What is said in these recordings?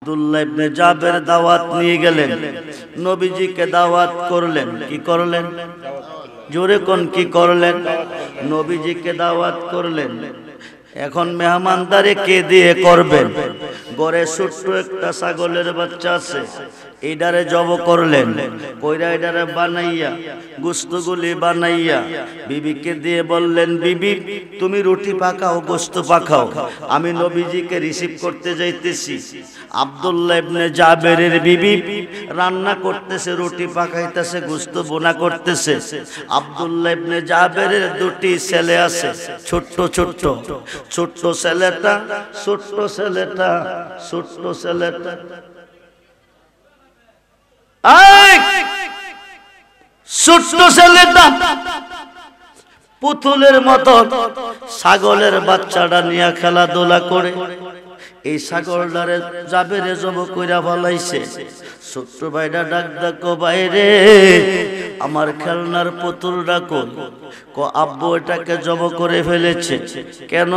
আব্দুল্লাহ ইবনে জাবের দাওয়াত নিয়ে গেলেন, নবীজিকে দাওয়াত করলেন। কি করলেন? জোরে কোন কি করলেন? নবীজিকে দাওয়াত করলেন। এখন মেহমানদারি কে দিয়ে করবেন? ঘরে ছোট্ট একটা ছাগলের বাচ্চা আছে, এইটারে জব করলেন। কইরা এইটারে বানাইয়া গোস্তগুলি বানাইয়া বিবিকে দিয়ে বললেন, বিবি তুমি রুটি পাকাও, গোস্ত পাকাও, আমি নবীজিকে রিসিভ করতে যাইতেছি। আব্দুল্লাহ ইবনে জাবেরের বিবি রান্না করতেছে, রুটি পাকাইতেছে, গোস্ত বোনা করতেছে। আব্দুল্লাহ ইবনে জাবেরের দুটি ছেলে আছে, ছোট্ট ছোট্ট। ছোট্ট ছেলেটা ছোট্ট ছেলেটা ছোট্ট ছেলেটা ছোট্ট ছেলেটা পুতুলের মতো ছাগলের বাচ্চাটা নিয়ে খেলাধুলা করে। এই ছাগলটারে জাবেরে জব কইরা ফলাইছে। ছোট্ট ভাইটা ডাক ডাকো, বাইরে আমার খেলনার পুতুলটা কই? ক আব্বু এটাকে জব করে ফেলেছে। কেন?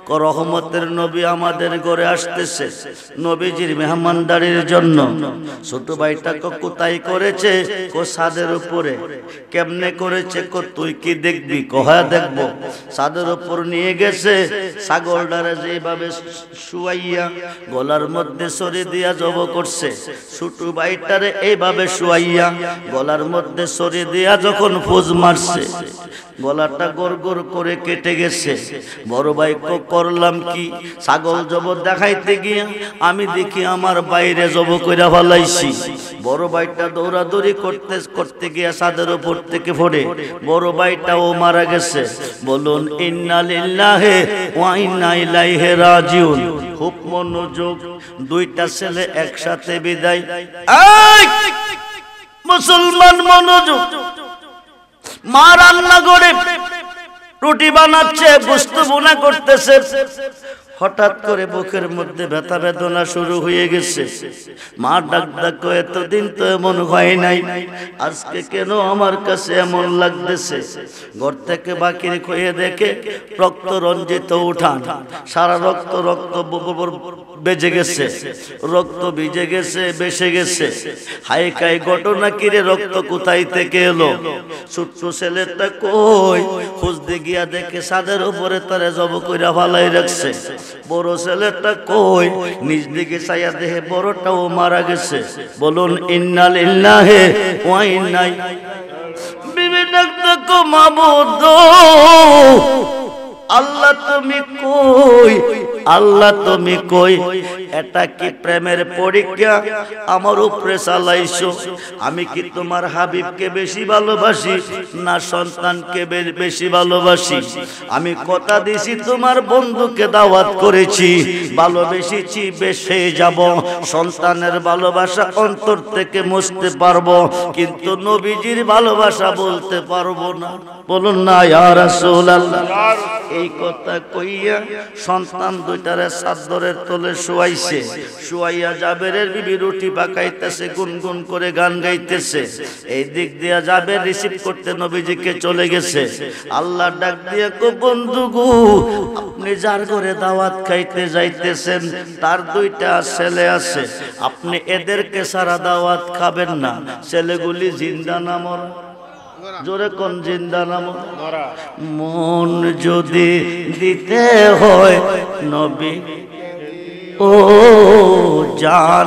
ক রহমতের নবী আমাদের ঘরে আসতেছে নবীজির মেহমানদারির জন্য। ছোট ভাইটা ক কোথায় করেছে? ক ছাদের উপরে। কেমনে করেছে? ক তুই কি দেখবি? ক হ্যাঁ দেখবো। ছাদের উপর নিয়ে গেছে, ছাগলটারে যেভাবে শুয়াইয়া গলার মধ্যে সরে দিয়া জব করছে, ছোট ভাইটারে এইভাবে শুয়াইয়া গলার মধ্যে সরে দিয়া যখন ফোজ মারছে, গলাটা গড় গড় করে কেটে গেছে। বড় ভাই করলাম কি? ছাগল জব দেখাইতে গিয়া আমি দেখি আমার বাইরে জব কইরা ফলাইছি। বড় ভাইটা দৌড়াদৌড়ি করতে করতে গিয়া ছাদের উপর থেকে পড়ে বড় ভাইটাও মারা গেছে। বলুন ইন্না লিল্লাহি ওয়া ইন্না ইলাইহি রাজিউন। খুব মনোযোগ, দুইটা ছেলে একসাথে বিদায়। মুসলমান মনোযোগ। মা রান্না করে রুটি বানাচ্ছে, গোশত বোনা করতেছে। হঠাৎ করে বুকের মধ্যে ব্যথা বেদনা শুরু হয়ে গেছে। মা ডাক ডাক, এতদিন তো এমন হয় নাই, আজকে কেন আমার কাছে এমন লাগতেছে? ঘর থেকে বাকির খয়ে দেখে রক্ত রঞ্জিত উঠান, সারা রক্ত রক্ত বেজে গেছে, রক্ত ভিজে গেছে, বেসে গেছে। হাই কাই ঘটনা কিরে, রক্ত কোথায় থেকে এলো? ছোট্ট ছেলেটা কই? খুঁজতে গিয়া দেখে ছাদের উপরে তারে জব কইরা ফালাই রাখছে। বড় ছেলেটা কই? নিজ দিকে চাইয়া দেখে বড়টাও মারা গেছে। বলুন ইন্না লিল্লাহি ওয়া ইন্না বিভিন্ন মাবুদ, আল্লাহ তুমি কই? আল্লাহ তুমি কই? এটা কি প্রেমের পরীক্ষা আমার উপরে চালাইছো? আমি কি তোমার হাবিবকে বেশি ভালোবাসি না সন্তানকে বেশি ভালোবাসি? আমি কথা দিছি তোমার বন্ধুকে দাওয়াত করেছি, ভালোবেসেছি, বেশে যাব। সন্তানের ভালোবাসা অন্তর থেকে মুছতে পারবো, কিন্তু নবীজির ভালোবাসা বলতে পারবো না। বলুন না ইয়া রাসূলুল্লাহ। এই কথা কইয়া সন্তান দুইটারে চাদরের তলে শুয়াইছে। শুয়াইয়া জাবেরের বিবি রুটি পাকাইতেছে, গুনগুন করে গান গাইতেছে। এই দিক দিয়া জাবের রিসিভ করতে নবীজিকে চলে গেছে। আল্লাহ ডাক দিয়া কো, বন্ধু গো, আপনি যার ঘরে দাওয়াত খাইতে যাইতেছেন তার দুইটা ছেলে আছে, আপনি এদেরকে সারা দাওয়াত খাবেন না। ছেলেগুলি জিন্দা না মরা? জোরে কোন জিন্দা না মরা? মন যদি দিতে হয় নবী ও জান,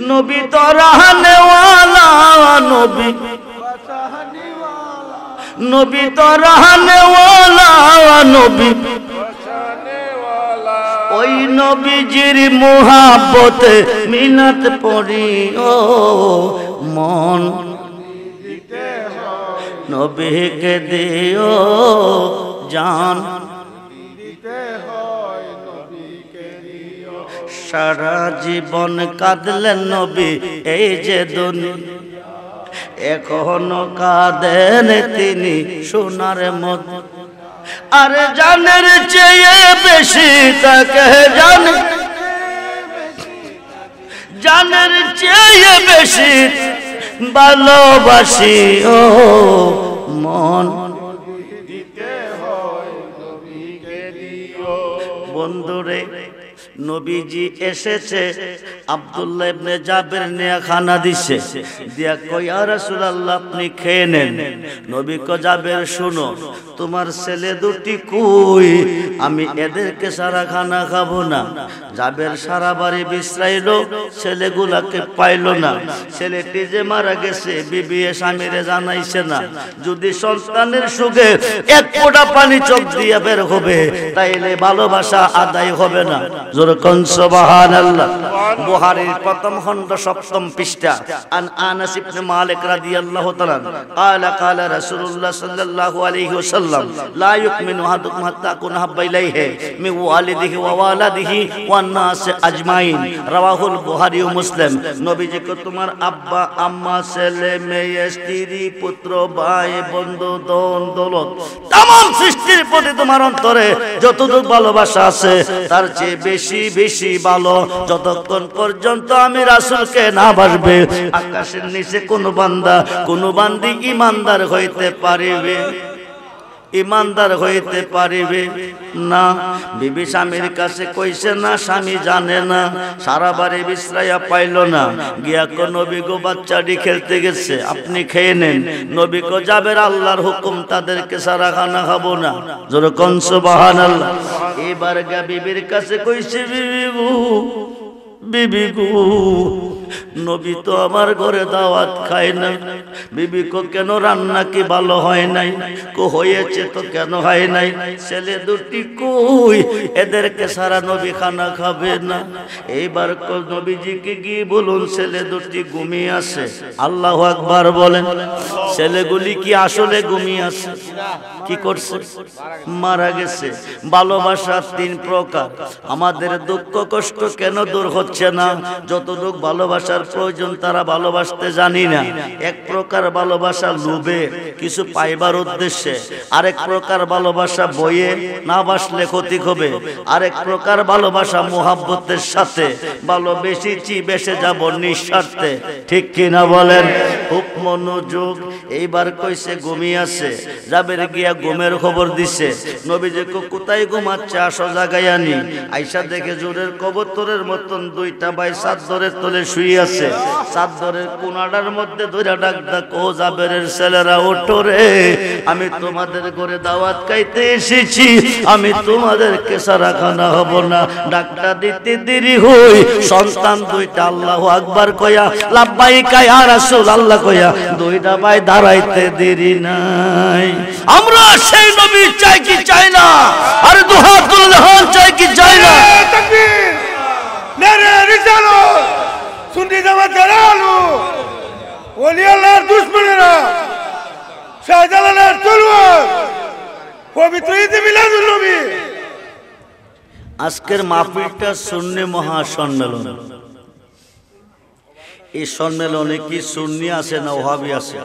নবী তো রহনে ওয়ালা, নবী নবী তো রহনে ওয়ালা, নবী ওই নবীজির মুহাব্বতে মিনাত পড়ি ও মন, নবীকে দিও জান। সারা জীবন কাঁদলেন নবী এই যে দুনিয়া, এখনো কাঁদেন তিনি সোনার মতো। আরে জানের চেয়ে বেশি তাকে জানের চেয়ে বেশি ভালোবাসি ও মন। বন্ধুরে নবীজি এসেছে, আব্দুল্লাহ ইবনে জাবের নিয়ে খানা দিছে, দিয়া কই ইয়া রাসূলুল্লাহ আপনি খেয়ে নেন। নবী কয় জাবের শুনো, তোমার ছেলে দুটি কই? আমি এদেরকে সারা খানা খাবো না। জাবের সারা বাড়ি বিশ্রাইলো, ছেলেগুলাকে পাইলো না। ছেলেটি যে মারা গেছে বিবি স্বামীরে জানাইছে না। যদি সন্তানের সুখে এক ফোঁটা পানি চোখ দিয়ে বের হবে, তাইলে ভালোবাসা আদায় হবে না। জোরকন সুবহানাল্লাহ। বুখারীর প্রথম খণ্ড 7ম পৃষ্ঠা। আন আনাস ইবনে মালিক রাদিয়াল্লাহু তাআলা ক্বালা ক্বালা রাসূলুল্লাহ সাল্লাল্লাহু আলাইহি ওয়াসাল্লাম লা ইউমিনু আহাদুকুম হাত্তা কুনা হাব্বা ইলাইহি মিন ওয়ালিদিহি ওয়া ওয়ালাদিহি ওয়ান নাস আজমাইন। রাওয়াহুল বুখারী ও মুসলিম। নবীজি কো তোমার আব্বা আম্মা ছেলে মেয়ে স্ত্রী পুত্র ভাই বন্ধু ধন দৌলত तमाम সৃষ্টির প্রতি তোমার অন্তরে যতটুকু ভালোবাসা আছে তার চেয়ে বেশি বেশি ভালো যতক্ষণ পর্যন্ত আমি রাসূলকে না বাসবে আকাশের নিচে কোনো বান্দা কোনো বান্দি ঈমানদার হইতে পারিবে ঈমানদার হইতে পারিবে না। বিবি স্বামীর কাছে কইছে না, স্বামী জানে না, সারা বাড়ি বিশ্রাইয়া পাইল না, গিয়া কো নবী গো বাচ্চাটি খেলতে গেছে, আপনি খেয়ে নেন। নবী কো জাবের আল্লাহর হুকুম, তাদেরকে সারা খানা খাবো না। জোরে কোন সুবহানাল্লাহ। এবার গা বিবির কাছে কইছে বিবি গো নবী তো আমার ঘরে দাওয়াত খায় না। বিবি কো কেন, রান্না কি ভালো হয় নাই? কো হয়েছে তো, কেন হয় নাই? ছেলে দুটি কই? এদেরকে সারা নবী খানা খাবে না। এইবার কো নবীজিকে গিয়ে বলুন ছেলে দুটি ঘুমিয়ে আছে। আল্লাহু আকবার বলেন। ছেলেগুলি কি আসলে ঘুমিয়ে আছে? কি করছে? মারা গেছে। ভালোবাসা 3 প্রকার। আমাদের দুঃখ কষ্ট কেন দূর হচ্ছে না? যতটুকু ভালোবাসার প্রয়োজন তারা ভালোবাসতে জানি না। এক প্রকার ভালোবাসা লোভে, কিছু পাইবার উদ্দেশ্যে। আরেক প্রকার ভালোবাসা বইয়ে, না বাসলে ক্ষতি হবে। আরেক প্রকার ভালোবাসা মুহাব্বতের সাথে, ভালোবেসেছি বেসে যাব নিঃস্বার্থে। ঠিক কিনা বলেন? খুব মনোযোগ। এইবার কইছে ঘুমিয়ে আছে। জাবের গিয়া ঘুমের খবর দিছে। নবীজি কোথায় ঘুমাচ্ছে, আসো জাগায় আনি। আইসা দেখে জোরের কবুতরের মতন 2টা ভাই চাদরের তলে শুয়ে আছে। চাদরের কোনাটার মধ্যে ধরে ডাক ও জাবেরের ছেলেরা ওঠো রে, আমি তোমাদের ঘরে দাওয়াত খাইতে এসেছি, আমি তোমাদেরকে সারা খানা হব না। ডাকটা দিতে দেরি হই, সন্তান 2টা আল্লাহু আকবার কয়া লাব্বাইকা ইয়া রাসূলুল্লাহ কয়া 2টা ভাই দাঁড়াইতে দেরি নাই। আমরা সেই নবী চাই কি চাই না? আরে দুহাত তুলে হন চাই কি চাই না? তাকবীর, নারে রিসালাত, সুন্নি জামাত আলু, ওলি আল্লাহর দুশমনেরা, শাহজালালের তলোয়ার, পবিত্র ঈদে মিলাদুন নবী। আজকের মাহফিলটা সুন্নি মহাসম্মেলন। এই সম্মেলনে কি সুন্নি আছে না ওহাবি আছে?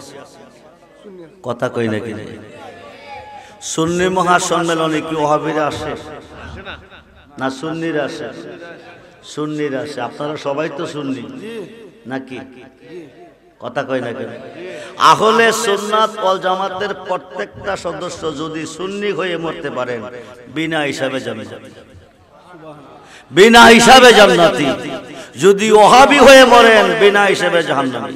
কথা কই নাকি? সুন্নি মহাসম্মেলনে কি ওহাবিরা আসে না সুন্নিরা আসে? সুন্নিরা আসে। আপনারা সবাই তো সুন্নি নাকি? কথা কই না কেন? আহলে সুন্নাত ওয়াল জামাতের প্রত্যেকটা সদস্য যদি সুন্নি হয়ে মরতে পারেন, বিনা হিসাবে জান্নাতি, বিনা হিসাবে জান্নাতি। যদি ওহাবি হয়ে মরেন, বিনা হিসাবে জাহান্নামী।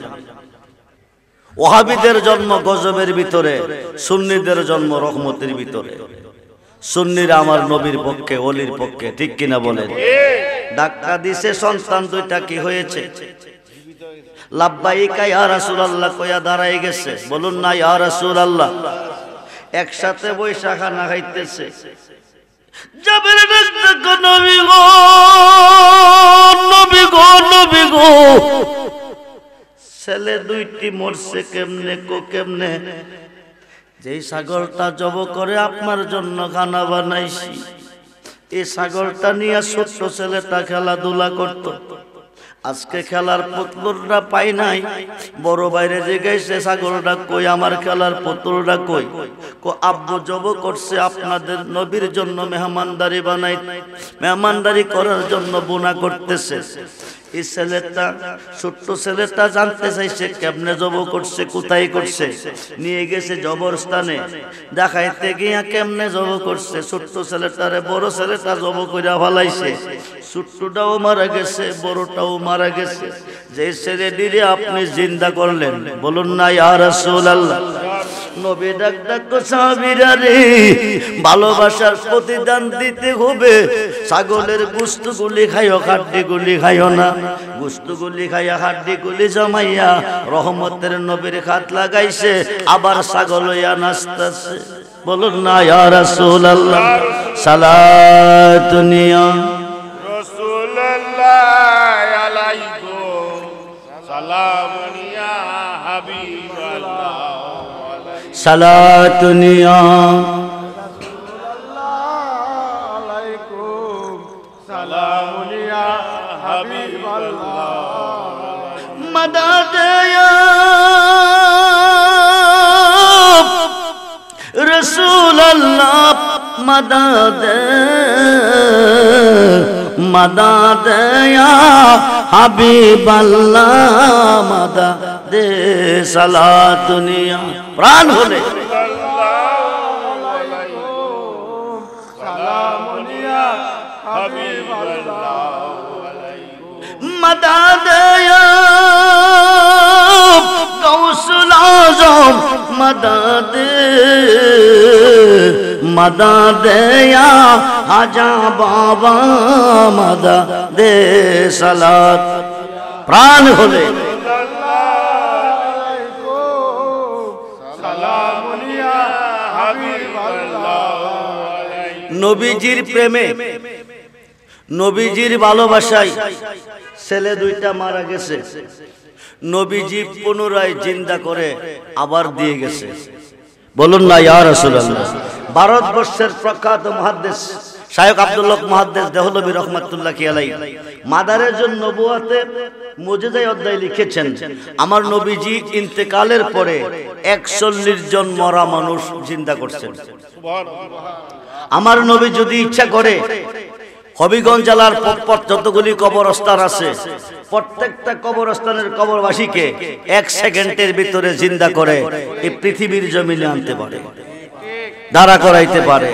ওহাবিদের জন্ম গজবের ভিতরে, সুন্নিদের জন্ম রহমতের ভিতরে। সুন্নিরা আমার নবীর পক্ষে, ওলির পক্ষে। ঠিক কিনা বলেন? ডাক্তার দিছে সন্তান 2টা কি হয়েছে? লাব্বাইকা ইয়া রাসূলুল্লাহ কয়া দাঁড়াই গেছে। বলুন না ইয়া রাসূলুল্লাহ। একসাথে বৈশা খানা খাইতেছে। জাবের ডাকতে নবী গো, নবী গো, নবী গো, ছেলে 2টি মরছে কেমনে কো কেমনে? যেই ছাগলটা জব করে আপনার জন্য খানা বানাইছি, এই ছাগলটা নিয়ে ছোট্ট ছেলেটা খেলাধুলা করত। আজকে খেলার পুতুলটা পাই নাই। বড় বাইরে যে গেছে, ছাগলটা কই, আমার খেলার পুতুলটা কই? কো আব্বু জব করছে আপনাদের নবীর জন্য মেহমানদারি বানাই, মেহমানদারি করার জন্য বোনা করতেছে। এই ছেলেটা ছোট্ট ছেলেটা জানতে চাইছে কেমনে জব করছে, কোথায় করছে। নিয়ে গেছে জবরস্থানে, দেখাইতে গিয়া কেমনে জব করছে। ছোট্ট ছেলেটারে বড় ছেলেটা জব কইরা ফলাইছে। ছোট্টটাও মারা গেছে, বড়টাও মারা গেছে। যে ছেলেটিরে আপনি জিন্দা করলেন, বলুন না ইয়া রাসূলুল্লাহ। নবী ডাক ডাক সাহাবীরা রে, ভালোবাসার প্রতিদান দিতে হবে। ছাগলের গোশতগুলি খাইও, হাড্ডিগুলি খাইও না। গোশতগুলি খাইয়া হাড্ডিগুলি জমাইয়া রহমতের নবীর হাত লাগাইছে, আবার ছাগল হইয়া নাচতেছে। বলুন না ইয়া রাসূলুল্লাহ। সালাতুনিয়া রাসূলুল্লাহ আলাইকুম সালামুনিয়া হাবিবাল্লাহ। সালাতুনিয়া আলাইকুম সালামুনিয়া হাবিবাল্লাহ। মদদ ইয়া রাসূলুল্লাহ, মদদ মদদ ইয়া হাবিবাল্লাহ, মদদ সালাতুনিয়া। প্রাণ হলে সালামুনিয়া হাবিবাল্লাহ। মদদ ইয়া গাউসুল আজম, মদদ মদদ ইয়া হাজা বাবা, মদদ সালাত। প্রাণ হলে সালামুনিয়া হাবিবাল্লাহ। নবীজির প্রেমে, নবীজির ভালোবাসায় ছেলে দুইটা মারা গেছে। নবীজি পুনরায় জিন্দা করে আবার দিয়ে গেছে। বলুন না ইয়া রাসূলুল্লাহ। ভারতবর্ষের প্রখ্যাত মুহাদ্দিস শায়খ আব্দুল হক মুহাদ্দিস দেহলভী রাহমাতুল্লাহি আলাইহি মাদারেজুন নবুওয়াতে মুজিজায়ে অধ্যায় লিখেছেন, আমার নবীজি ইন্তেকালের পরে 41 জন মরা মানুষ জিন্দা করছেন। আমার নবী যদি ইচ্ছা করে হবিগঞ্জ জেলার যতগুলি কবরস্থান আছে, প্রত্যেকটা কবরস্থানের কবরবাসীকে 1 সেকেন্ডের ভিতরে জিন্দা করে এই পৃথিবীর জমিনে আনতে পারে, দাঁড়া করাইতে পারে।